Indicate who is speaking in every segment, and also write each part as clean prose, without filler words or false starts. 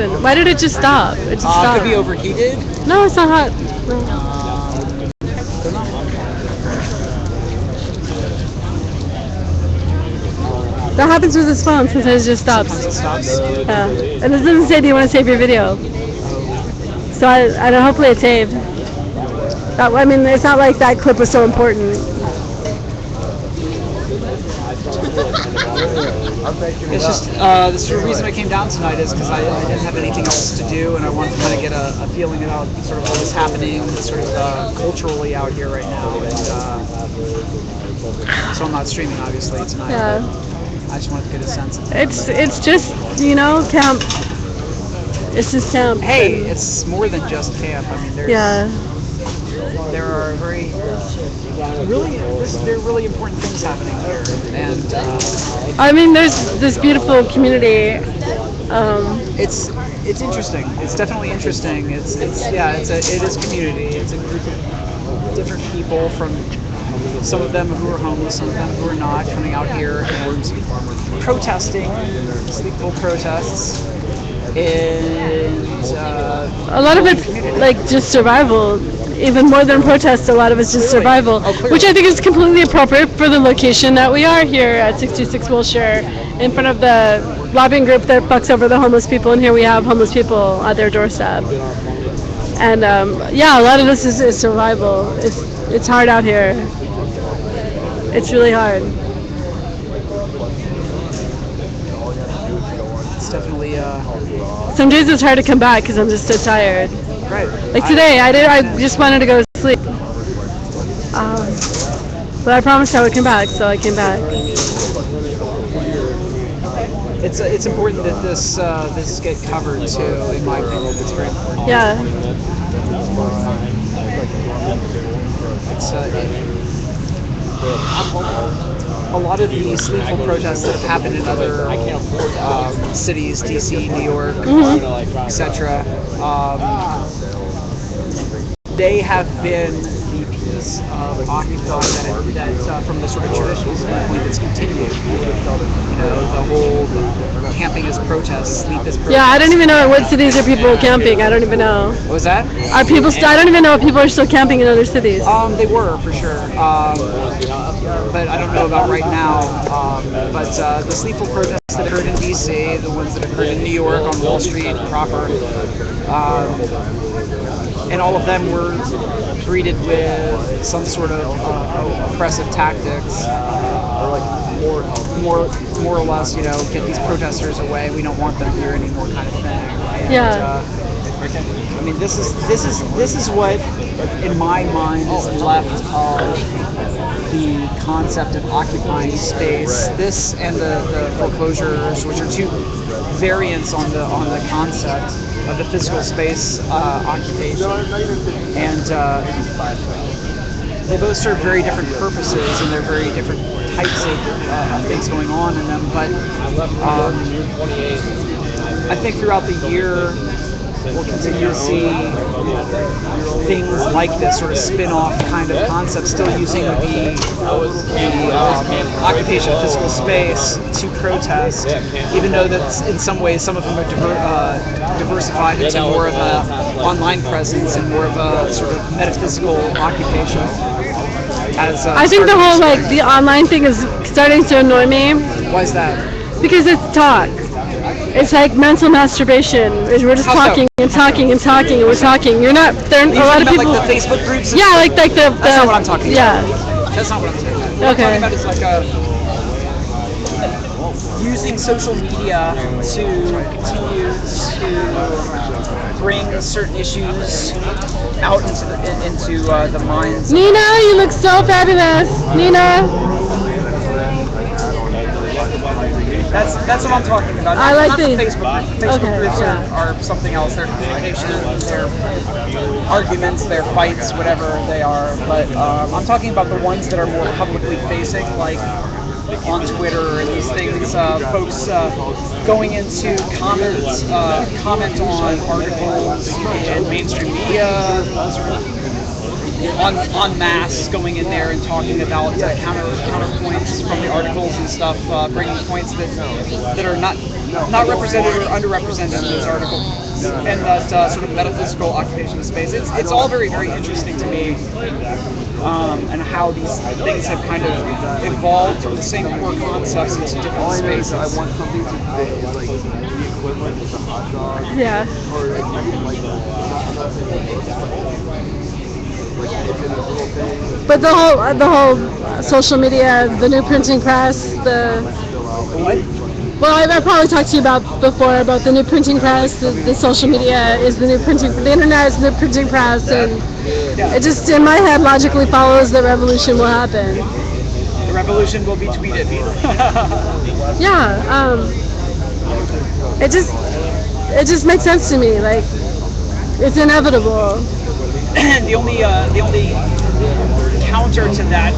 Speaker 1: happened? Why did it just stop? It just stopped.
Speaker 2: Could be overheated.
Speaker 1: No, it's not hot. No.
Speaker 2: Don't know.
Speaker 1: That happens with this phone. Sometimes it just stops.
Speaker 2: Sometimes it stops.
Speaker 1: Yeah. And it doesn't say, do you want to save your video? So I don't. Hopefully it's saved. I mean, it's not like that clip was so important.
Speaker 2: It's just the reason I came down tonight is because I didn't have anything else to do, and I wanted to kind of get a feeling about sort of what was happening sort of culturally out here right now. And so I'm not streaming obviously tonight.
Speaker 1: Yeah.
Speaker 2: I just wanted to get a sense of
Speaker 1: It's just camp. It's just camp.
Speaker 2: Hey, it's more than just camp. I mean, there are there are really important things happening here, and
Speaker 1: I mean, there's this beautiful community.
Speaker 2: It's interesting. It's definitely interesting. It is community. It's a group of different people from some of them who are homeless, some of them who are not, coming out here and protesting, sleepful protests, and
Speaker 1: a lot of it's like just survival. Even more than protests, a lot of it's just survival, which I think is completely appropriate for the location that we are here at 66 Wilshire, in front of the lobbying group that fucks over the homeless people, and here we have homeless people at their doorstep. And a lot of this is survival. It's hard out here. It's really hard.
Speaker 2: It's definitely.
Speaker 1: Some days it's hard to come back because I'm just so tired.
Speaker 2: Right.
Speaker 1: Like today, I just wanted to go to sleep. But I promised I would come back, so I came back.
Speaker 2: It's important that this get covered too. In my opinion, it's very important.
Speaker 1: Yeah.
Speaker 2: It's a lot of the sleepful protests that have happened in other cities, DC, New York, etc. They have been the piece of Occupy that from the sort of traditional standpoint that's continued. The whole camping as protest, sleep as protest.
Speaker 1: Yeah, I don't even know in what cities are people camping. I don't even know.
Speaker 2: What was that?
Speaker 1: Are people? I don't even know if people are still camping in other cities.
Speaker 2: They were for sure, but I don't know about right now. But the sleepful protests that occurred in DC, the ones that occurred in New York on Wall Street proper. And all of them were greeted with some sort of oppressive tactics, more or less, get these protesters away. We don't want them here anymore, kind of thing. And,
Speaker 1: yeah.
Speaker 2: I mean, this is what, in my mind, is left of the concept of occupying space. This and the foreclosures, which are two variants on the concept of the physical space occupation, and they both serve very different purposes, and they're very different types of things going on in them. But I think throughout the year, we'll continue to see things like this sort of spin-off kind of concept, still using the occupation of physical space to protest, even though that's in some ways some of them are diversified into more of an online presence and more of a sort of metaphysical occupation.
Speaker 1: I think the whole the online thing is starting to annoy me.
Speaker 2: Why is that?
Speaker 1: Because it's talk. It's like mental masturbation. We're just talking and talking and talking and we're talking. You're not. There are a lot of people.
Speaker 2: Like the Facebook groups.
Speaker 1: Yeah, like the.
Speaker 2: That's not what I'm talking about.
Speaker 1: Yeah.
Speaker 2: That's not what I'm talking about. What I'm talking about is using social media to continue to bring certain issues out into the minds.
Speaker 1: Nina, you look so fabulous. Nina.
Speaker 2: That's what I'm talking about.
Speaker 1: I like
Speaker 2: not
Speaker 1: these.
Speaker 2: The Facebook groups. Facebook groups are something else. They're communication, they're arguments, they're fights, whatever they are. But I'm talking about the ones that are more publicly facing, like on Twitter and these things. Folks going into comment on articles in mainstream media, en masse going in there and talking about counterpoints from the articles and stuff, bringing points that are not represented or underrepresented in those articles, and that sort of metaphysical occupation of space. It's all very, very interesting to me, and how these things have kind of evolved from the same core concepts into different spaces.
Speaker 3: I want something to say like the equivalent of the hot dog.
Speaker 1: Yeah.
Speaker 3: Or like
Speaker 1: But the whole social media, the new printing press,
Speaker 2: What?
Speaker 1: well, I probably talked to you before about the new printing press. The social media is the new printing. The internet is the new printing press, and it just in my head logically follows that revolution will happen.
Speaker 2: The revolution will be tweeted.
Speaker 1: Yeah. It just makes sense to me. Like it's inevitable.
Speaker 2: the only counter to that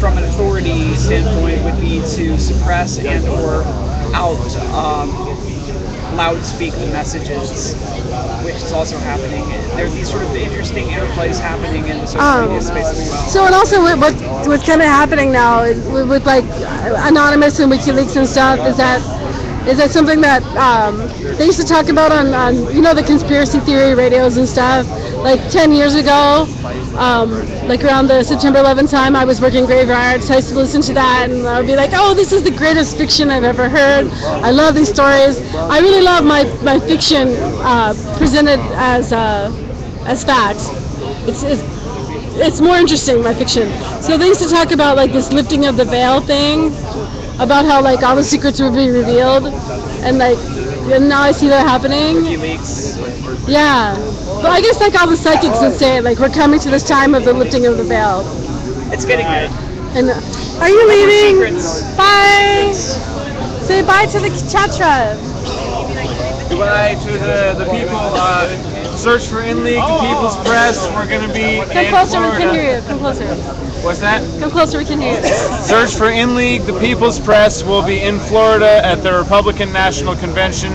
Speaker 2: from an authority standpoint would be to suppress and or loudspeak the messages, which is also happening. There are these sort of interesting interplays happening in the social media space as well.
Speaker 1: So and also what's kind of happening now with like Anonymous and WikiLeaks and stuff is that something that they used to talk about on the conspiracy theory radios and stuff like 10 years ago, like around the September 11th time. I was working graveyards, so I used to listen to that, and I would be like, oh, this is the greatest fiction I've ever heard. I love these stories. I really love my fiction presented as facts. It's more interesting, my fiction. So they used to talk about like this lifting of the veil thing, about how like all the secrets would be revealed, and now I see that happening.
Speaker 2: WikiLeaks.
Speaker 1: Yeah, but I guess like all the psychics would say like we're coming to this time of the lifting of the veil.
Speaker 2: It's getting good.
Speaker 1: And are you leaving?
Speaker 2: Secrets.
Speaker 1: Bye. Say bye to the chat tribe.
Speaker 4: Goodbye to the people. Search for InLeague, the People's Press. We're going to be
Speaker 1: Come
Speaker 4: in
Speaker 1: closer, we
Speaker 4: Florida.
Speaker 1: can hear you. Come closer.
Speaker 4: What's that?
Speaker 1: Come closer, we can hear you.
Speaker 4: Search for InLeague, the People's Press. We'll be in Florida at the Republican National Convention,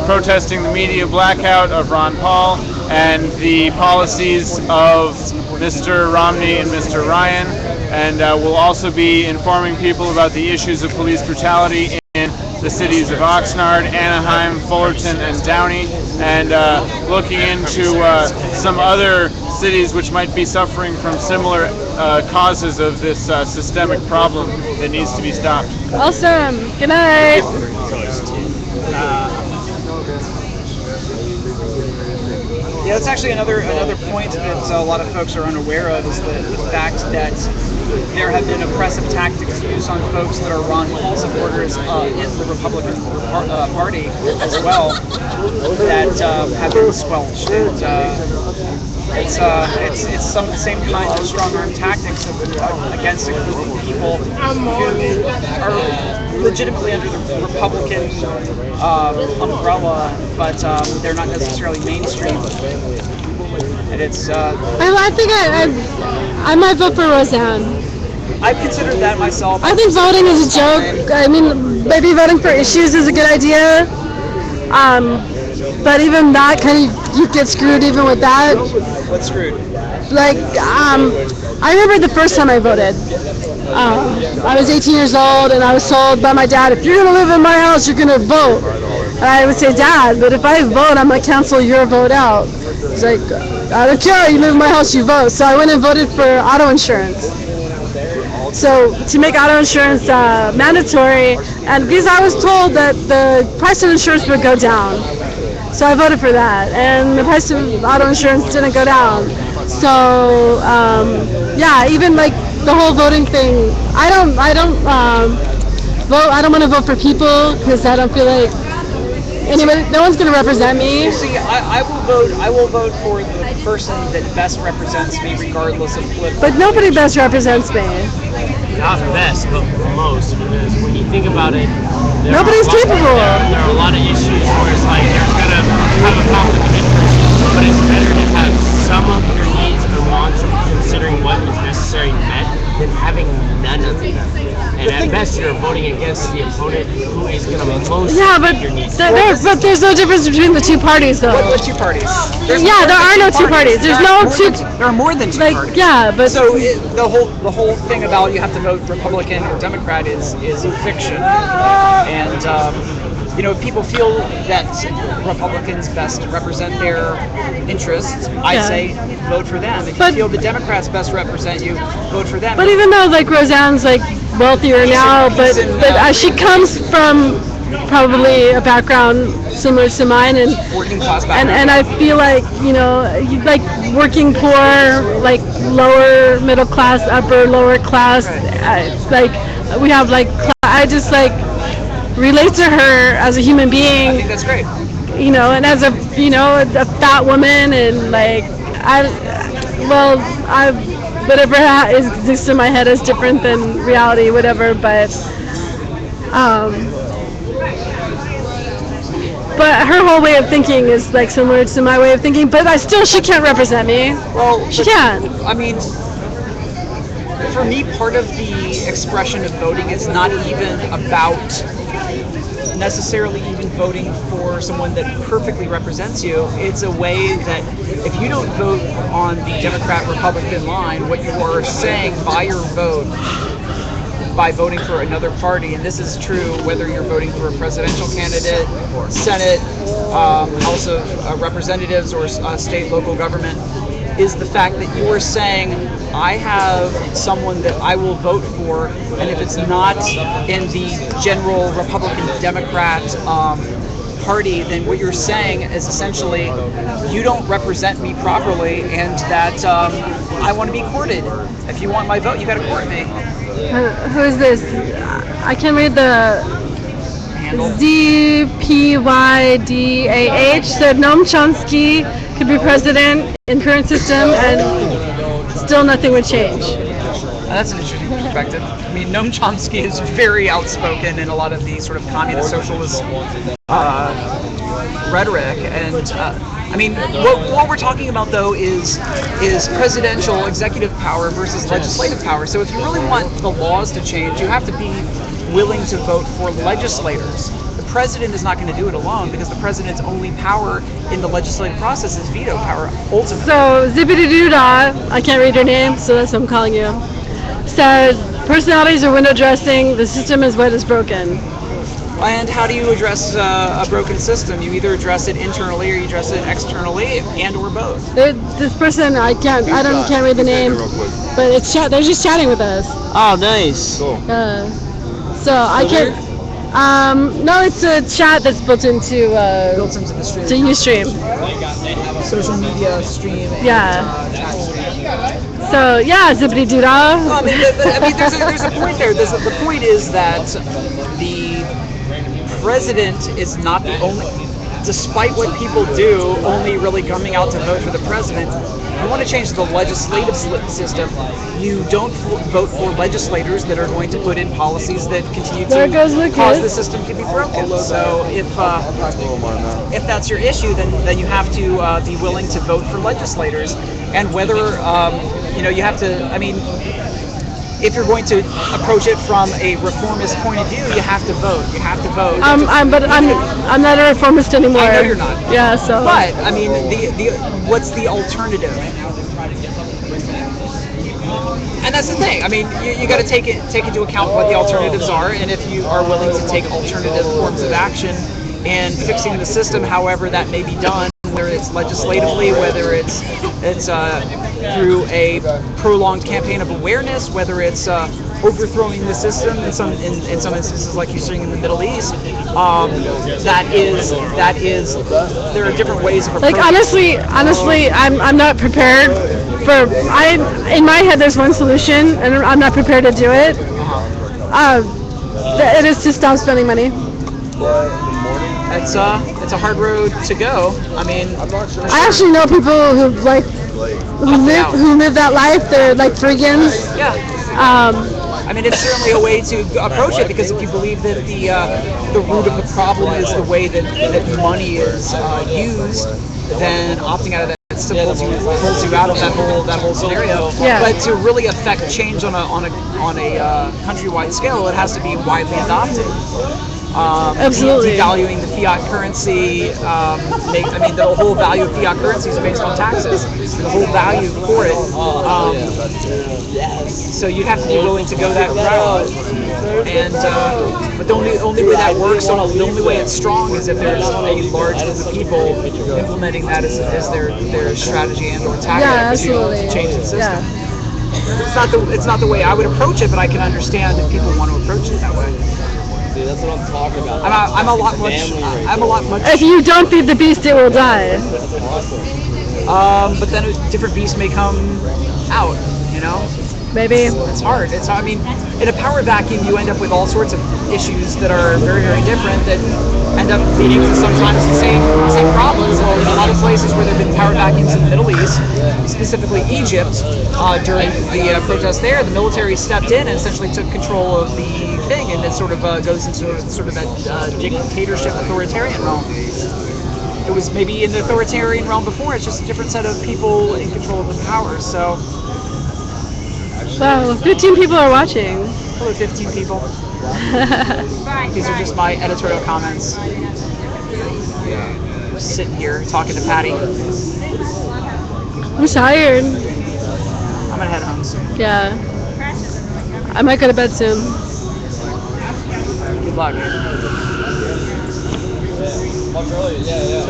Speaker 4: protesting the media blackout of Ron Paul and the policies of Mr. Romney and Mr. Ryan. And we'll also be informing people about the issues of police brutality in the cities of Oxnard, Anaheim, Fullerton, and Downey, and looking into some other cities which might be suffering from similar causes of this systemic problem that needs to be stopped.
Speaker 1: Awesome. Good night.
Speaker 2: Yeah, that's actually another point that a lot of folks are unaware of is the fact that there have been oppressive tactics used on folks that are Ron Paul supporters in the Republican Party as well that have been squelched. And it's some of the same kinds of strong arm tactics against a group of people who are legitimately under the Republican umbrella, but they're not necessarily mainstream. And it's.
Speaker 1: I think I might vote for Roseanne.
Speaker 2: I've considered that myself.
Speaker 1: I think voting is a joke. I mean, maybe voting for issues is a good idea. But even that you get screwed even with that.
Speaker 2: What's screwed?
Speaker 1: Like, I remember the first time I voted. I was 18 years old, and I was told by my dad, if you're going to live in my house, you're going to vote. And I would say, Dad, but if I vote, I'm going to cancel your vote out. He's like, I don't care, you live in my house, you vote. So I went and voted for auto insurance. So to make auto insurance mandatory, and because I was told that the price of insurance would go down. So I voted for that, and the price of auto insurance didn't go down. So yeah, even like the whole voting thing, I don't vote. I don't want to vote for people because I don't feel like no one's going to represent me.
Speaker 2: See, I will vote for the person that best represents me, regardless of political.
Speaker 1: But nobody best represents me.
Speaker 5: Not best, but most, because when you think about it,
Speaker 1: Nobody's capable.
Speaker 5: There are a lot of issues where it's like you're gonna have a conflict of interest, but it's better to have some of your needs and wants, considering what is necessary met, than having none of them. And at best, you're voting against the opponent who is going to most
Speaker 1: Yeah, but
Speaker 5: meet your needs.
Speaker 1: there's no difference between the two parties, though.
Speaker 2: What two parties?
Speaker 1: Yeah, there are no two parties. There's no two.
Speaker 2: There are more than two
Speaker 1: Like,
Speaker 2: parties.
Speaker 1: yeah, but
Speaker 2: So the whole thing about you have to vote Republican or Democrat is a fiction, and if people feel that Republicans best represent their interests, I
Speaker 1: Yeah.
Speaker 2: say vote for them. If
Speaker 1: But-
Speaker 2: you feel the Democrats best represent you, vote for them.
Speaker 1: But even though like Roseanne's like wealthier now, but she comes from probably a background similar to mine, and
Speaker 2: working class background.
Speaker 1: and I feel like like working poor, like lower middle class, upper lower class, like we have like I just like relate to her as a human
Speaker 2: I
Speaker 1: being,
Speaker 2: think that's great.
Speaker 1: and as a a fat woman, and like I whatever exists in my head is different than reality, whatever, but her whole way of thinking is like similar to my way of thinking, but she can't represent me.
Speaker 2: Well,
Speaker 1: She can't.
Speaker 2: I mean, for me, part of the expression of voting is not even about necessarily even voting for someone that perfectly represents you. It's a way that if you don't vote on the Democrat-Republican line, what you are saying by your vote, by voting for another party, and this is true whether you're voting for a presidential candidate, Senate, House of Representatives, or state, local government, is the fact that you are saying, I have someone that I will vote for, and if it's not in the general Republican-Democrat party, then what you're saying is essentially, you don't represent me properly, and that I want to be courted. If you want my vote, you got to court me.
Speaker 1: Who is this? I can read the
Speaker 2: Handle.
Speaker 1: ZPYDAH said Noam Chomsky could be president in current system and still nothing would change.
Speaker 2: That's an interesting perspective. I mean, Noam Chomsky is very outspoken in a lot of the sort of communist socialist rhetoric, and I mean, what we're talking about though is presidential executive power versus legislative power. So if you really want the laws to change, you have to be willing to vote for legislators. The president is not going to do it alone, because the president's only power in the legislative process is veto power, ultimately.
Speaker 1: So Zippity Doodah, I can't read your name, so that's what I'm calling you, said personalities are window dressing, the system is what is broken.
Speaker 2: And how do you address a broken system? You either address it internally or you address it externally, and or both.
Speaker 1: This person, can't read the name, but they're just chatting with us.
Speaker 5: Oh, nice.
Speaker 3: Cool.
Speaker 1: So I can't. No, it's a chat that's built into
Speaker 2: Built into the stream.
Speaker 1: to Ustream.
Speaker 2: Social media stream. And,
Speaker 1: Yeah.
Speaker 2: chat stream.
Speaker 1: So yeah, zippity doo dah.
Speaker 2: Well, I mean, there's a point there. The point is that the president is not the only, despite what people do, only really coming out to vote for the president. You want to change the legislative system, you don't vote for legislators that are going to put in policies that continue
Speaker 1: There goes
Speaker 2: to
Speaker 1: Lucas.
Speaker 2: cause the system to be broken. So if that's your issue, then you have to be willing to vote for legislators, and whether you have to. I mean, if you're going to approach it from a reformist point of view, you have to vote. You have to vote.
Speaker 1: I'm not a reformist anymore.
Speaker 2: I know you're not.
Speaker 1: Yeah, so.
Speaker 2: But I mean, the what's the alternative? And that's the thing. I mean, you got to take into account what the alternatives are, and if you are willing to take alternative forms of action and fixing the system, however that may be done, whether it's legislatively, whether it's through a prolonged campaign of awareness, whether it's overthrowing the system in some instances, like you're seeing in the Middle East. That is there are different ways of approaching.
Speaker 1: Like honestly, I'm not prepared for. In my head there's one solution, and I'm not prepared to do it. It is to stop spending money.
Speaker 2: It's a hard road to go. I mean,
Speaker 1: I actually know people who who live that life. They're like freegans.
Speaker 2: yeah. I mean, it's certainly a way to approach it, because if you believe that the root of the problem is the way that money is used, then opting out of that to pulls you out of that whole scenario.
Speaker 1: Yeah.
Speaker 2: But to really affect change on a countrywide scale, it has to be widely adopted.
Speaker 1: Absolutely.
Speaker 2: Devaluing the fiat currency. The whole value of fiat currency is based on taxes. The whole value for it. So you'd have to be willing to go that route. And but the only way that works, the only way it's strong, is if there's a large group of people implementing that as their strategy and or tactic to change the system.
Speaker 1: Yeah.
Speaker 2: It's not the way I would approach it, but I can understand if people want to approach it that way.
Speaker 3: See, that's what I'm talking about.
Speaker 2: I'm a lot much.
Speaker 1: If you don't feed the beast, it will die.
Speaker 2: But then different beasts may come out. You know.
Speaker 1: Maybe.
Speaker 2: It's hard. I mean, in a power vacuum, you end up with all sorts of issues that are very, very different that end up leading to sometimes the same problems. In a lot of places where there have been power vacuums in the Middle East, specifically Egypt, during the protest there, the military stepped in and essentially took control of the thing, and it sort of goes into sort of that dictatorship, authoritarian realm. It was maybe in the authoritarian realm before. It's just a different set of people in control of the power. So.
Speaker 1: Wow, 15 people are watching.
Speaker 2: Hello, 15 people. These are just my editorial comments. Just sitting here talking to Patty.
Speaker 1: I'm tired.
Speaker 2: I'm gonna head home soon.
Speaker 1: Yeah. I might go to bed soon.
Speaker 2: Good luck. So I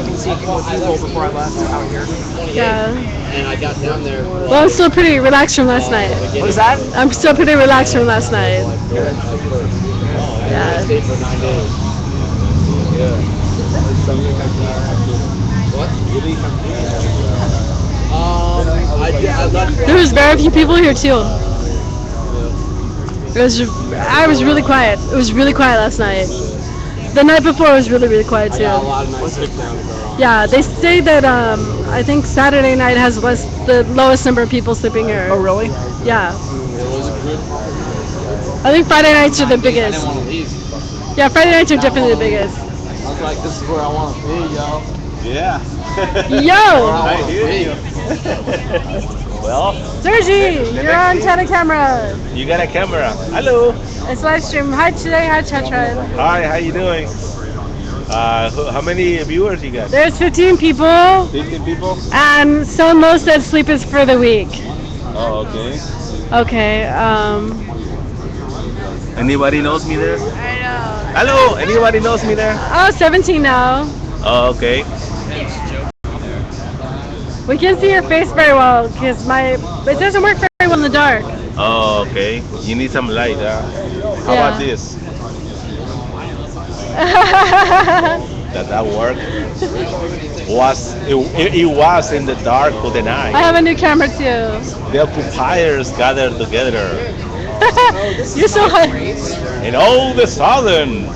Speaker 2: can see a couple of people before I left out here.
Speaker 1: Yeah.
Speaker 3: And I got down there.
Speaker 1: Well, I'm still pretty relaxed from last night.
Speaker 2: What was that?
Speaker 1: I'm still pretty relaxed from last night.
Speaker 3: I stayed for 9 days. Yeah. What? I left.
Speaker 1: There was very few people here too. I was really quiet. It was really quiet last night. The night before was really, really quiet too.
Speaker 3: A lot of nice sit down.
Speaker 1: Yeah, they say that I think Saturday night has the lowest number of people sleeping here.
Speaker 2: Oh, really?
Speaker 1: Yeah.
Speaker 3: It was good.
Speaker 1: I think Friday nights are the
Speaker 3: I
Speaker 1: biggest.
Speaker 3: didn't want to leave.
Speaker 1: Yeah, Friday nights are definitely the biggest.
Speaker 3: I was like, this is where I want to be, yo.
Speaker 6: Yeah.
Speaker 1: Yo!
Speaker 6: I hear you. Well,
Speaker 1: Sergi, you're on Tata camera.
Speaker 6: you got a camera. Hello.
Speaker 1: It's live stream. Hi today, hi Chatran.
Speaker 6: Hi, how you doing? How many viewers you got?
Speaker 1: There's 15 people,
Speaker 6: 15 people?
Speaker 1: and someone Mo said sleep is for the weak.
Speaker 6: Oh, okay.
Speaker 1: Okay,
Speaker 6: Anybody knows me there?
Speaker 1: I know.
Speaker 6: Hello, anybody knows me there?
Speaker 1: Oh, 17 now.
Speaker 6: Oh, okay.
Speaker 1: We can see your face very well because it doesn't work very well in the dark.
Speaker 6: Oh, okay. You need some light, huh? How
Speaker 1: Yeah.
Speaker 6: about this? Does that work? It was in the dark of the
Speaker 1: I
Speaker 6: night.
Speaker 1: have a new camera too.
Speaker 6: The occupiers gathered together,
Speaker 1: You're so high.
Speaker 6: and all of a sudden,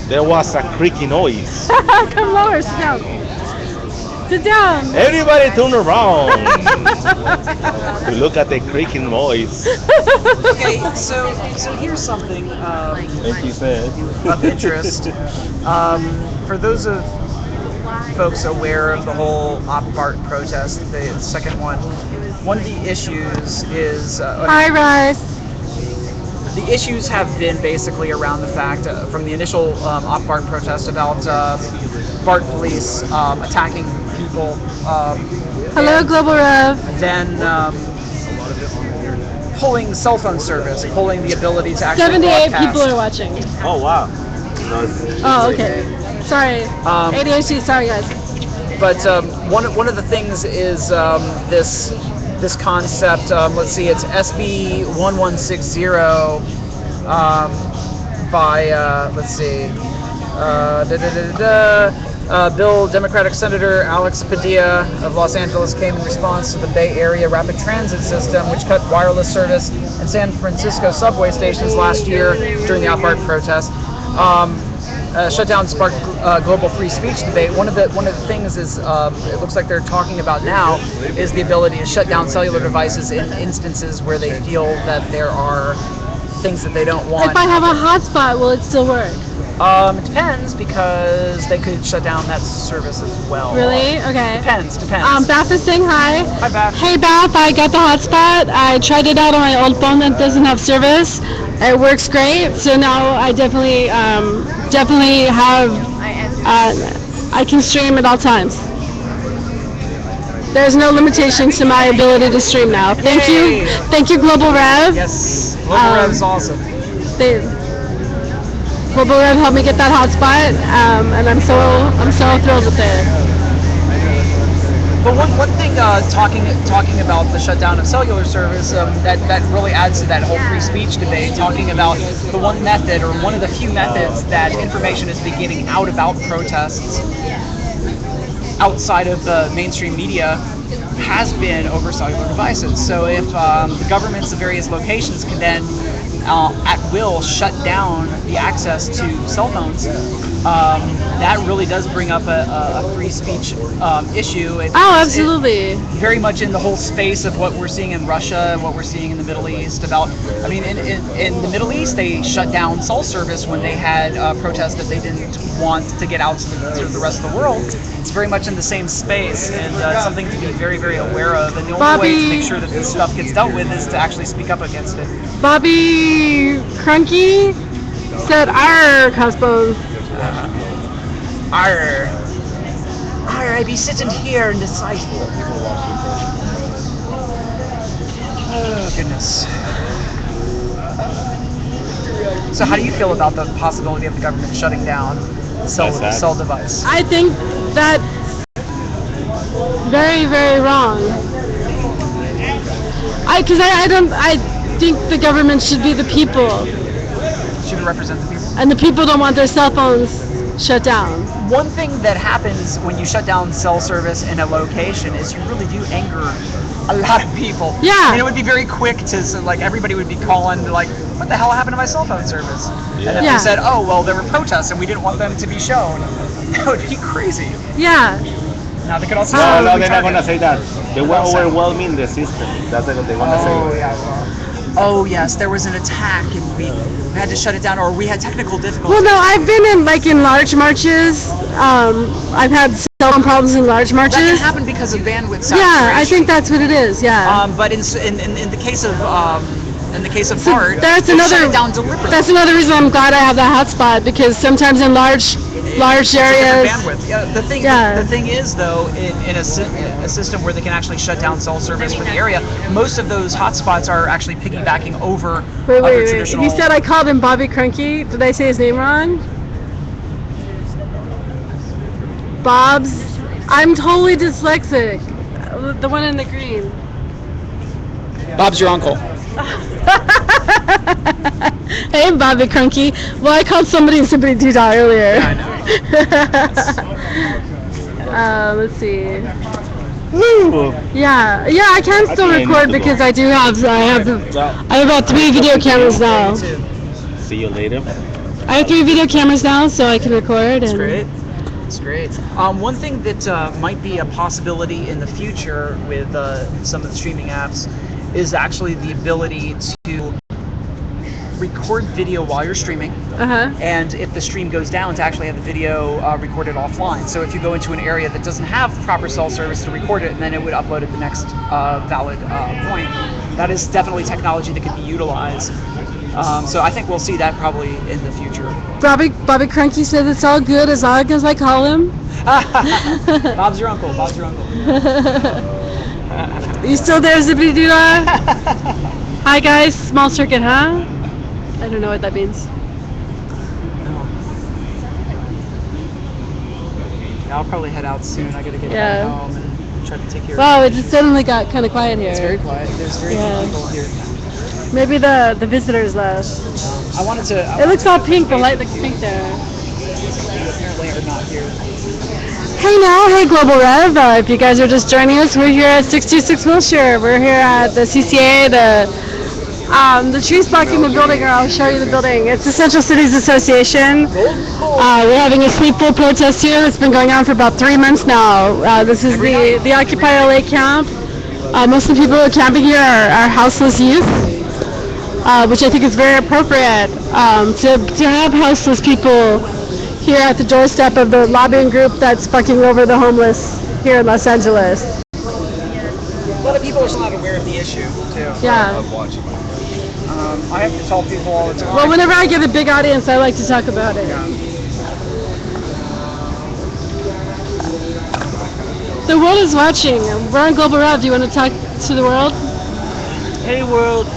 Speaker 6: there was a creaky noise.
Speaker 1: Come lower, sit down. Sit down.
Speaker 6: Everybody turned around to look at the creaking noise.
Speaker 2: Okay, so here's something
Speaker 6: Like he said.
Speaker 2: of interest. For those of folks aware of the whole op-art protest, the second one of the issues is
Speaker 1: Hi, Rice.
Speaker 2: the issues have been basically around the fact from the initial op-art protest about BART police attacking people.
Speaker 1: Hello,
Speaker 2: and
Speaker 1: Global Rev.
Speaker 2: then pulling cell phone service, pulling the ability to actually
Speaker 1: 78
Speaker 2: broadcast.
Speaker 1: people are watching.
Speaker 6: Oh wow.
Speaker 1: Oh, okay. Sorry. ADHD, sorry guys.
Speaker 2: But one of the things is this concept. Let's see, it's SB 1160 by let's see, Bill Democratic Senator Alex Padilla of Los Angeles came in response to the Bay Area rapid transit system, which cut wireless service in San Francisco subway stations last year during the op-art protest. Shutdown sparked global free speech debate. One of the things is it looks like they're talking about now is the ability to shut down cellular devices in instances where they feel that there are things that they don't want.
Speaker 1: If I have a hotspot, will it still work?
Speaker 2: It depends because they could shut down that service as well.
Speaker 1: Really? Okay.
Speaker 2: Depends.
Speaker 1: Beth is saying hi.
Speaker 2: Hi, Beth.
Speaker 1: Hey Beth, I got the hotspot. I tried it out on my old phone that doesn't have service. It works great. So now I definitely have. I can stream at all times. There's no limitations to my ability to stream now. Thank you, Global Rev.
Speaker 2: Yes, Global Rev is awesome.
Speaker 1: Global Rev helped me get that hotspot, and I'm so thrilled with it.
Speaker 2: But one thing, talking about the shutdown of cellular service, that really adds to that whole free speech debate. Talking about the one method, or one of the few methods, that information is beginning out about protests outside of the mainstream media has been over cellular devices. So if the governments of various locations can then at will shut down the access to cell phones, that really does bring up a free speech issue.
Speaker 1: Absolutely.
Speaker 2: Very much in the whole space of what we're seeing in Russia and what we're seeing in the Middle East. In the Middle East, they shut down cell service when they had protests that they didn't want to get out to the rest of the world. It's very much in the same space, and it's something to be very, very aware of. And the only way to make sure that this stuff gets dealt with is to actually speak up against it.
Speaker 1: Bobby Crunky said, "Arr, Cosmos."
Speaker 2: Arr, I be sitting here in the sidewalk. Oh goodness. So how do you feel about the possibility of the government shutting down cell device?
Speaker 1: I think that's very, very wrong. I think the government should be the people.
Speaker 2: Should represent the people.
Speaker 1: And the people don't want their cell phones shut down.
Speaker 2: One thing that happens when you shut down cell service in a location is you really do anger a lot of people.
Speaker 1: Yeah.
Speaker 2: I mean, it would be very quick to, everybody would be calling, what the hell happened to my cell phone service?
Speaker 6: Yeah.
Speaker 2: And if they said, oh, well, there were protests and we didn't want them to be shown, that would be crazy.
Speaker 1: Yeah.
Speaker 2: Now, they could also
Speaker 6: No, they're not going to say that. They were overwhelming the system. That's what they want to say.
Speaker 2: Yeah. Oh, yes, there was an attack and we had to shut it down, or we had technical difficulties.
Speaker 1: Well, no, I've been in large marches. I've had cell phone problems in large marches.
Speaker 2: That can happen because of bandwidth saturation.
Speaker 1: Yeah, I think that's what it is. Yeah.
Speaker 2: But in the case of BART,
Speaker 1: that's
Speaker 2: they
Speaker 1: another
Speaker 2: shut it down deliberately.
Speaker 1: That's another reason I'm glad I have that hotspot, because sometimes in large areas.
Speaker 2: Bandwidth. Yeah, the thing is, though, in a system where they can actually shut down cell service for the area, most of those hotspots are actually piggybacking over other traditional.
Speaker 1: He said I called him Bobby Crunky. Did I say his name wrong? Bob's. I'm totally dyslexic. The one in the green.
Speaker 2: Bob's your uncle.
Speaker 1: Hey, Bobby Crunky. Well, I called somebody doodah earlier.
Speaker 2: Yeah, I know.
Speaker 1: Let's see.
Speaker 6: Woo!
Speaker 1: Yeah, I can still record because I have about 3 video cameras now.
Speaker 6: See you later.
Speaker 1: I have 3 video cameras now, so I can record.
Speaker 2: That's great. That's great. One thing that might be a possibility in the future with some of the streaming apps is actually the ability to record video while you're streaming, and if the stream goes down, to actually have the video recorded offline. So if you go into an area that doesn't have proper cell service, to record it, and then it would upload at the next valid point. That is definitely technology that could be utilized. So I think we'll see that probably in the future.
Speaker 1: Bobby Crunky says it's all good as long as I call him.
Speaker 2: Bob's your uncle. Bob's your uncle.
Speaker 1: You still there, Zippity Doodah? Hi guys, small circuit, huh? I don't know what that means.
Speaker 2: Yeah, I'll probably head out soon. I gotta get back home and try to take care of
Speaker 1: Wow, it just suddenly got kind of quiet here.
Speaker 2: It's very quiet. There's very few people here.
Speaker 1: Maybe the visitors left.
Speaker 2: I wanted to.
Speaker 1: It looks all pink. The light looks pink there.
Speaker 2: Apparently are not here.
Speaker 1: Hey Global Rev. If you guys are just joining us, we're here at 626 Wilshire. We're here at the CCA. The trees blocking the building, or I'll show you the building. It's the Central Cities Association. We're having a sweepful protest here that's been going on for about 3 months now. This is the Occupy LA camp. Most of the people who are camping here are houseless youth. which I think is very appropriate, to have houseless people here at the doorstep of the lobbying group that's fucking over the homeless here in Los Angeles.
Speaker 2: A lot of people are still not aware of the issue, too.
Speaker 1: Yeah.
Speaker 2: I have to tell people all the time.
Speaker 1: Well, whenever I get a big audience, I like to talk about it. The world is watching. We're on Global Rev. Do you want to talk to the world?
Speaker 7: Hey world.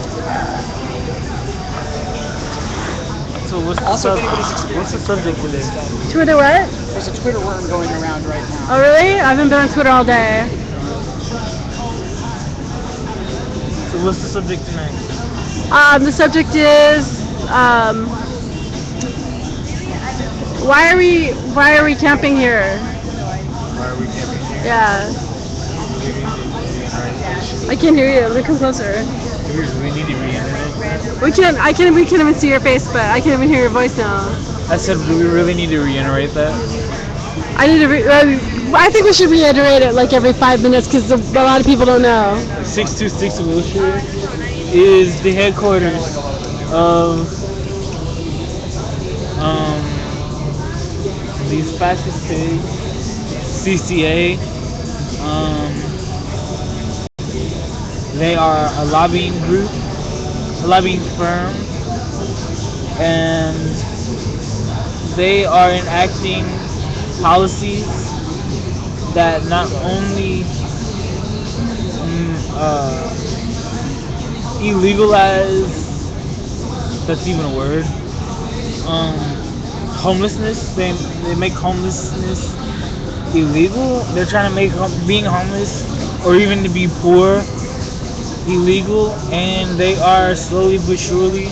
Speaker 7: So
Speaker 2: Also, if anybody's
Speaker 7: what's the subject today?
Speaker 1: Twitter what?
Speaker 2: There's a Twitter worm going around right now.
Speaker 1: Oh, really? I haven't been on Twitter all day.
Speaker 7: So what's the subject tonight?
Speaker 1: The subject is why are we camping here?
Speaker 7: Why are we camping here?
Speaker 1: Yeah. I can't hear you. Let me come closer.
Speaker 7: We need to reiterate.
Speaker 1: I can't even see your face, but I can't even hear your voice now.
Speaker 7: I said we really need to reiterate that.
Speaker 1: I think we should reiterate it like every 5 minutes because a lot of people don't know.
Speaker 7: 626 Wilshire is the headquarters of these fascist pigs, CCA. They are a lobbying group, a lobbying firm, and they are enacting policies that not only illegalize, that's even a word, homelessness. They make homelessness illegal. They're trying to make being homeless or even to be poor illegal, and they are slowly but surely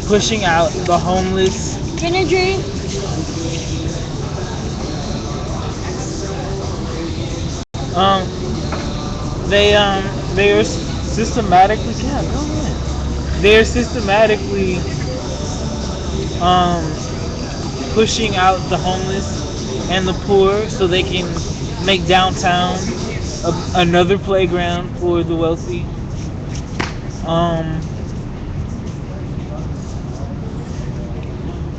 Speaker 7: pushing out the homeless.
Speaker 1: Can you drink?
Speaker 7: They are systematically they are systematically pushing out the homeless and the poor so they can make downtown another playground for the wealthy.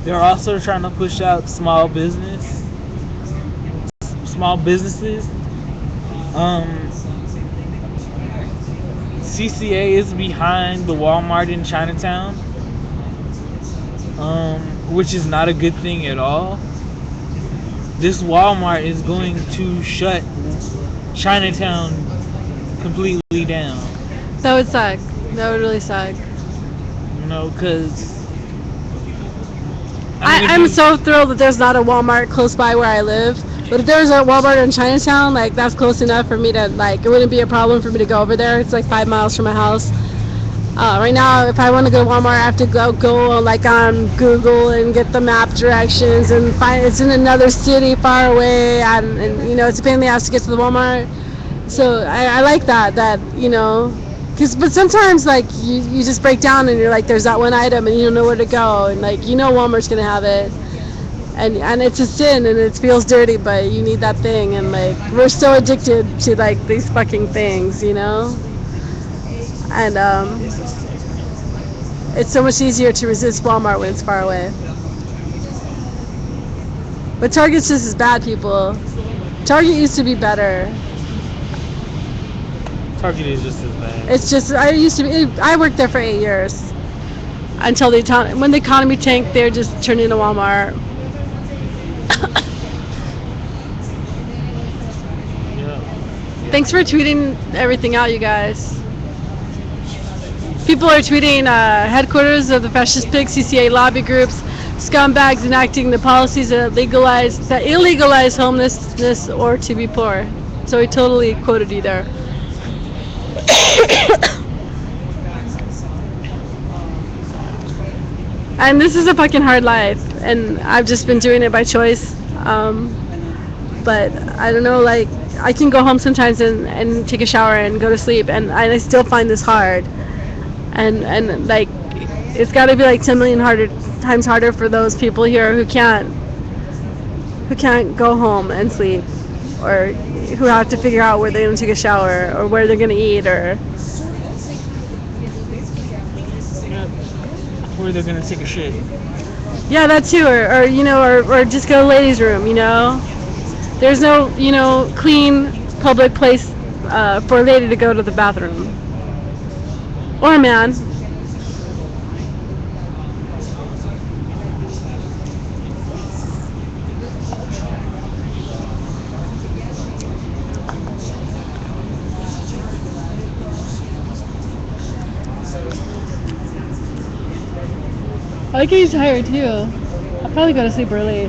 Speaker 7: They're also trying to push out small businesses. CCA is behind the Walmart in Chinatown, which is not a good thing at all. This Walmart is going to shut Chinatown completely down.
Speaker 1: That would suck. That would really suck.
Speaker 7: You know, because
Speaker 1: I'm so thrilled that there's not a Walmart close by where I live. But if there's a Walmart in Chinatown, like that's close enough for me to it wouldn't be a problem for me to go over there. It's like 5 miles from my house. Right now, if I want to go to Walmart, I have to go like on Google and get the map directions and find it's in another city far away, and it's a pain in the ass to get to the Walmart. So I like that but sometimes like you just break down and you're like there's that one item and you don't know where to go, and Walmart's gonna have it. And it's a sin and it feels dirty, but you need that thing, and like we're so addicted to like these fucking things, and it's so much easier to resist Walmart when it's far away. But Target's just as bad, people. Target used to be better.
Speaker 7: Target is just as bad.
Speaker 1: It's just I worked there for 8 years until when the economy tanked, they just turned into Walmart. Thanks for tweeting everything out, you guys. People are tweeting headquarters of the fascist pig CCA lobby groups, scumbags enacting the policies that illegalize homelessness or to be poor. So he totally quoted you there. And this is a fucking hard life, and I've just been doing it by choice. But I don't know, like I can go home sometimes and take a shower and go to sleep, and I still find this hard. And like it's got to be like 10 million times harder for those people here who can't go home and sleep, or who have to figure out where they're going to take a shower or where they're going to eat, or
Speaker 7: before they're gonna take a shit.
Speaker 1: Yeah, that too, or you know, or just go to the ladies' room. You know, there's no clean public place for a lady to go to the bathroom or a man. I like he's tired too. I'll probably go to sleep early.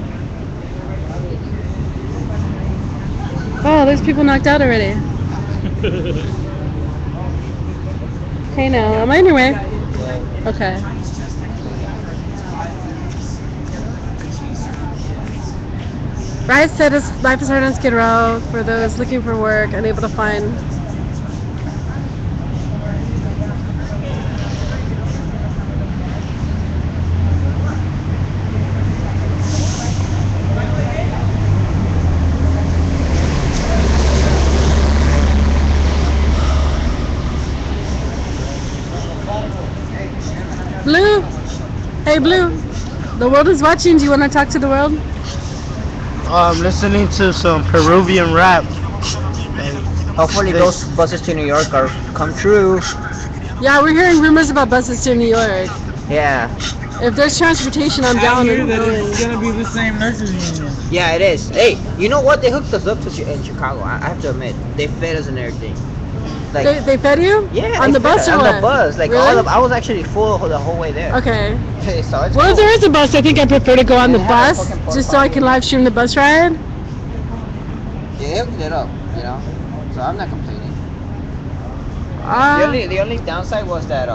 Speaker 1: Oh, there's people knocked out already. Hey now, am I in your way? Okay. Riot said his life is hard on Skid Row for those looking for work, unable to find. Blue? Hey, Blue. The world is watching. Do you want to talk to the world?
Speaker 8: I'm listening to some Peruvian rap. And
Speaker 2: Hopefully those buses to New York are come true.
Speaker 1: Yeah, we're hearing rumors about buses to New York.
Speaker 2: Yeah.
Speaker 1: If there's transportation, I'm
Speaker 7: I
Speaker 1: down
Speaker 7: hear
Speaker 1: and
Speaker 7: that
Speaker 1: going.
Speaker 7: it's gonna be the same nurses union.
Speaker 2: Yeah, it is. Hey, you know what? They hooked us up in Chicago. I have to admit, they fed us and everything. Like,
Speaker 1: They fed you?
Speaker 2: yeah,
Speaker 1: On
Speaker 2: they
Speaker 1: the bus
Speaker 2: fed
Speaker 1: or
Speaker 2: on
Speaker 1: what?
Speaker 2: the bus. Like
Speaker 1: Really?
Speaker 2: I was actually full the whole way there.
Speaker 1: Okay.
Speaker 2: So it's
Speaker 1: Well, if
Speaker 2: cool.
Speaker 1: there is a bus, I think I prefer to go on
Speaker 2: And
Speaker 1: the
Speaker 2: it had a
Speaker 1: bus
Speaker 2: fucking
Speaker 1: just so I can
Speaker 2: porta-potty.
Speaker 1: live stream the bus ride.
Speaker 2: Yeah, they hooked it up, So I'm not complaining.
Speaker 1: Uh,
Speaker 2: The only downside was that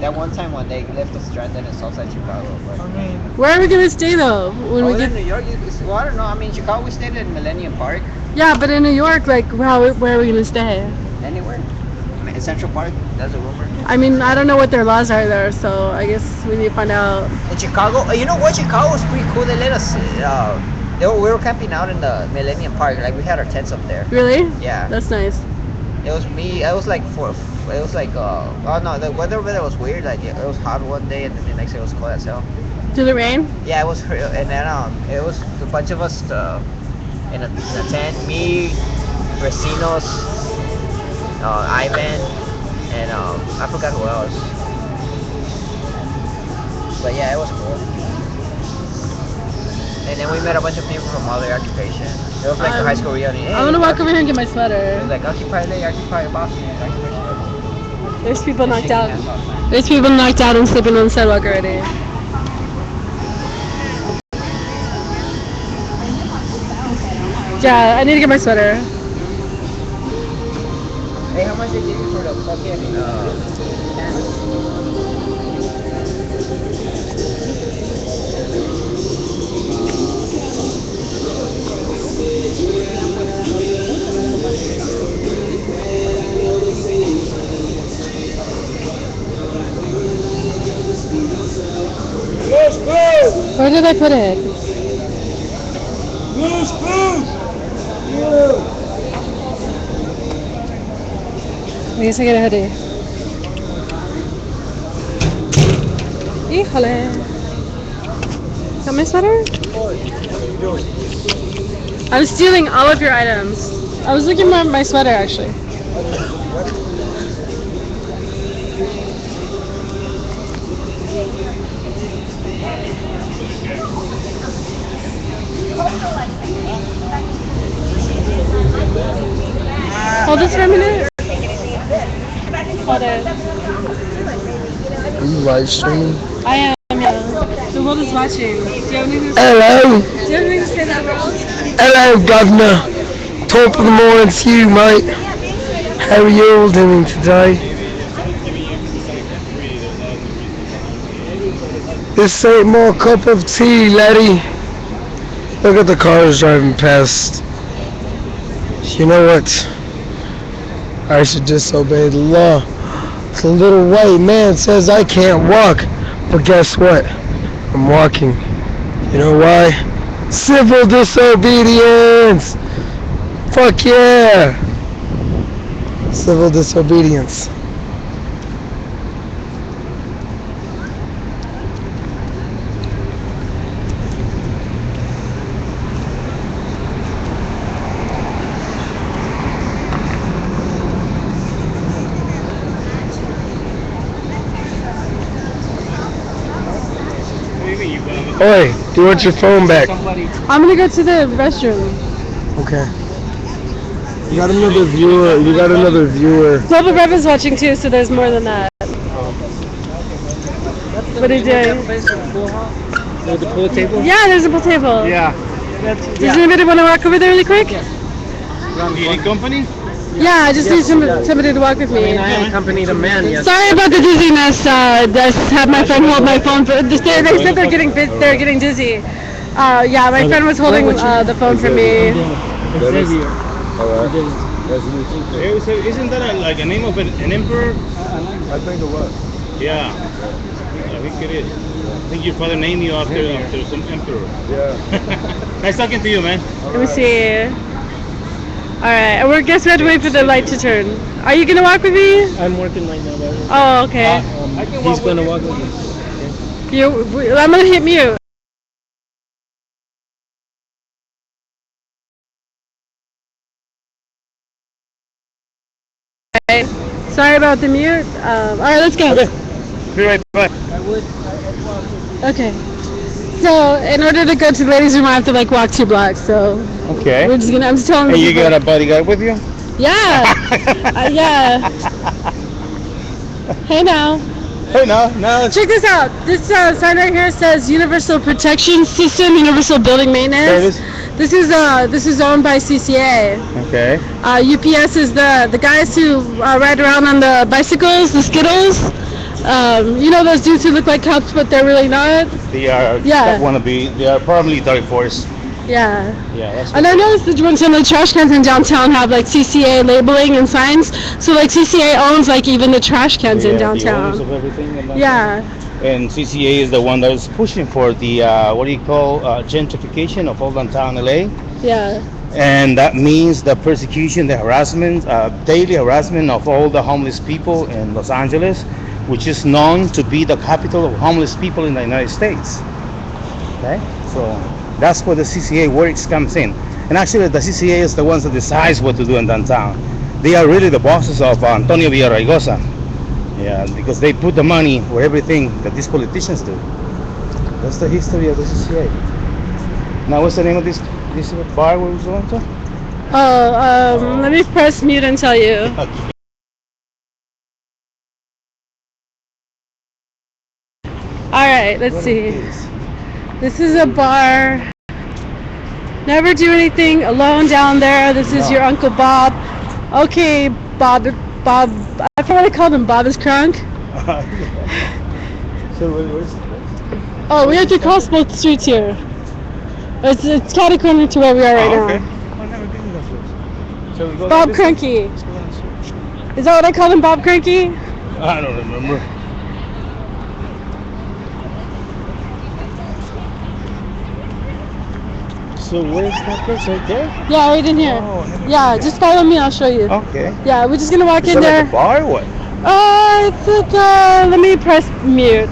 Speaker 2: that one time when they left us stranded in Southside Chicago. But
Speaker 7: I mean,
Speaker 1: where are we gonna stay though? When we
Speaker 2: in
Speaker 1: get
Speaker 2: New York, well, I don't know. I mean, Chicago, we stayed in Millennium Park.
Speaker 1: yeah, but in New York, like, where are we gonna stay?
Speaker 2: Anywhere. In Central Park, that's a rumor.
Speaker 1: I mean, I don't know what their laws are there, so I guess we need to find out.
Speaker 2: In Chicago, you know what? Chicago was pretty cool. They let us. We were camping out in the Millennium Park. Like we had our tents up there.
Speaker 1: Really?
Speaker 2: Yeah.
Speaker 1: That's nice.
Speaker 2: It was me. I was like four. It was like oh no, the weather over there was weird. Like it was hot one day, and then the next day it was cold as hell.
Speaker 1: Did it rain?
Speaker 2: Yeah, it was. And then it was a bunch of us in a tent. Me, Recinos, Ivan, and I forgot who else. But yeah, it was cool. And then we met a bunch of people from other occupations. It was like a high school reunion. Hey,
Speaker 1: I want to walk over here and get my
Speaker 2: It
Speaker 1: sweater.
Speaker 2: was like Occupy Day, Occupy Boston, Occupy
Speaker 1: There's people knocked
Speaker 2: Shaking
Speaker 1: out.
Speaker 2: hands outside.
Speaker 1: There's people knocked out and sleeping on the sidewalk already. Yeah, I need to get my sweater.
Speaker 2: Hey, how much they give you for the fucking
Speaker 1: Where did I put it? I guess I get a hoodie. Híjole. Got my sweater? I'm stealing all of your items. I was looking for my sweater actually. Hold this for a minute. Hold it.
Speaker 3: Are you live streaming?
Speaker 1: I am, yeah. The world is watching. Do you have anything to say?
Speaker 3: Hello.
Speaker 1: Do you have anything to say to that world?
Speaker 3: Hello, Governor. Top of the morning to you, mate. How are you all doing today? This ain't my cup of tea, laddie. Look at the cars driving past. You know what? I should disobey the law. The little white man says I can't walk. But guess what? I'm walking. You know why? Civil disobedience! Fuck yeah! Civil disobedience. Oi, do you want your phone back?
Speaker 2: Somebody.
Speaker 1: I'm gonna go to the restroom.
Speaker 3: Okay. You got another viewer. You got another viewer.
Speaker 1: Global Rev is watching too, so there's more than that. What are you doing?
Speaker 7: With the pool table?
Speaker 1: Yeah, there's a pool table.
Speaker 2: Yeah.
Speaker 1: Does anybody want to walk over there really quick?
Speaker 6: Any company?
Speaker 1: Yeah, I just need somebody to walk with me.
Speaker 2: I accompanied a man yesterday.
Speaker 1: Sorry about the dizziness. Just had my friend hold my phone. They said they're getting dizzy. Yeah, my friend was holding the phone for me.
Speaker 7: Xavier.
Speaker 6: Isn't that like a name of an emperor?
Speaker 3: I think it was.
Speaker 6: Yeah. I think it is. I think your father named you after some emperor.
Speaker 3: Yeah.
Speaker 6: Nice talking to you, man.
Speaker 1: Let me see. Alright, we guess we have to wait for the light to turn. Are you gonna walk with me?
Speaker 7: I'm working right now, but
Speaker 1: Oh, okay.
Speaker 7: he's gonna walk with me.
Speaker 1: I'm gonna hit mute. Alright, sorry about the mute. Alright, let's go.
Speaker 6: Be right back.
Speaker 1: Okay. So, in order to go to the ladies' room, I have to like walk 2 blocks. So,
Speaker 6: Okay.
Speaker 1: I'm just telling
Speaker 6: And you
Speaker 1: people-
Speaker 6: got a bodyguard with you?
Speaker 1: Yeah. Yeah. Hey now.
Speaker 6: Hey, no.
Speaker 1: Check this out. This sign right here says Universal Protection System, Universal Building Maintenance. This is owned by CCA.
Speaker 6: Okay.
Speaker 1: UPS is the guys who ride around on the bicycles, the Skittles. You know those dudes who look like cops, but they're really not.
Speaker 6: They are.
Speaker 1: Yeah.
Speaker 6: They are paramilitary force.
Speaker 1: Yeah.
Speaker 6: Yeah. That's
Speaker 1: And I noticed that when some of the trash cans in downtown have like CCA labeling and signs, so like CCA owns like even the trash cans in
Speaker 6: The owners
Speaker 1: downtown.
Speaker 6: of everything. And
Speaker 1: Yeah.
Speaker 6: And CCA is the one that is pushing for the gentrification of all downtown LA.
Speaker 1: Yeah.
Speaker 6: And that means the persecution, the harassment, daily harassment of all the homeless people in Los Angeles, which is known to be the capital of homeless people in the United States. Okay, so that's where the CCA works comes in. And actually, the CCA is the ones that decides what to do in downtown. They are really the bosses of Antonio Villaraigosa. Yeah, because they put the money where everything that these politicians do. That's the history of the CCA. Now, what's the name of this bar we're going to?
Speaker 1: Oh, let me press mute and tell you. Alright, let's see. This is a bar. Never do anything alone down there. This is your Uncle Bob. Okay, Bob, I forgot what I called him. Bob is crunk.
Speaker 6: So where's the place?
Speaker 1: Oh, we have to cross both streets here. It's catty corner to where we are right now.
Speaker 6: I've never been to that place. So we go
Speaker 1: Bob
Speaker 6: this way?
Speaker 1: Cranky.
Speaker 6: Let's go down this way.
Speaker 1: Is that what I called him, Bob Cranky?
Speaker 6: I don't remember. So where's that place right there?
Speaker 1: Yeah, right in here.
Speaker 6: Oh, I never
Speaker 1: Yeah,
Speaker 6: been
Speaker 1: just follow me. I'll show you.
Speaker 6: Okay.
Speaker 1: Yeah, we're just gonna walk
Speaker 6: Is
Speaker 1: in
Speaker 6: that
Speaker 1: there.
Speaker 6: like a bar or what?
Speaker 1: It's like, let me press mute.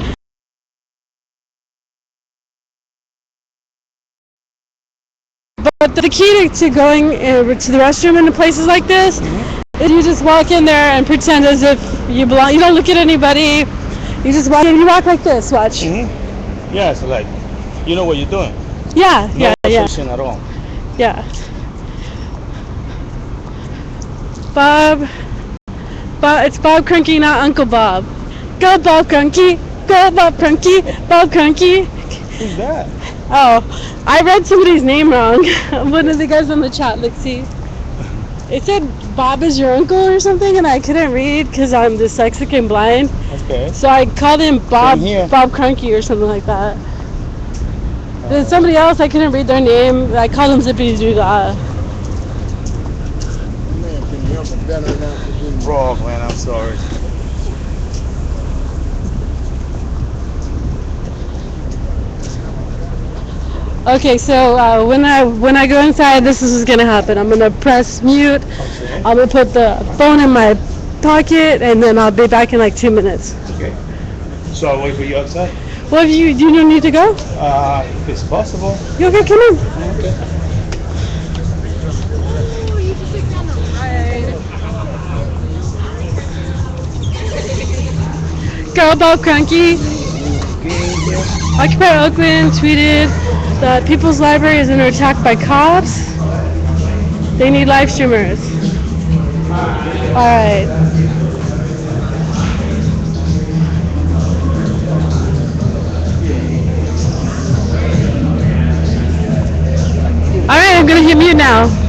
Speaker 1: But the key to going to the restroom in places like this is you just walk in there and pretend as if you belong. You don't look at anybody. You just walk in. You walk like this. Watch.
Speaker 6: Yeah, so like, you know what you're doing.
Speaker 1: Yeah,
Speaker 6: No
Speaker 1: yeah.
Speaker 6: position at all.
Speaker 1: Yeah. Bob, it's Bob Cranky, not Uncle Bob. Go Bob Cranky, go Bob Cranky, Bob Cranky.
Speaker 6: Who's that?
Speaker 1: Oh, I read somebody's name wrong. One of the guys on the chat, let's see. It said Bob is your uncle or something, and I couldn't read because I'm dyslexic and blind.
Speaker 6: Okay.
Speaker 1: So I called him Bob
Speaker 6: here.
Speaker 1: Cranky or something like that. There's somebody else, I couldn't read their name. I called him Zippy Doodah.
Speaker 6: Bro, man, I'm sorry.
Speaker 1: Okay, so when I go inside, this is what's gonna happen. I'm gonna press mute.
Speaker 6: Okay.
Speaker 1: I'm gonna put the phone in my pocket, and then I'll be back in like 2 minutes.
Speaker 6: Okay. So I'll wait for you outside?
Speaker 1: Well, do you need to go?
Speaker 6: If it's possible.
Speaker 1: You okay? Come in.
Speaker 6: Okay.
Speaker 1: Go, Bob Cranky.
Speaker 6: Okay, yeah.
Speaker 1: Occupy Oakland tweeted that People's Library is under attack by cops. They need live streamers. Alright. Alright, I'm gonna hit mute now.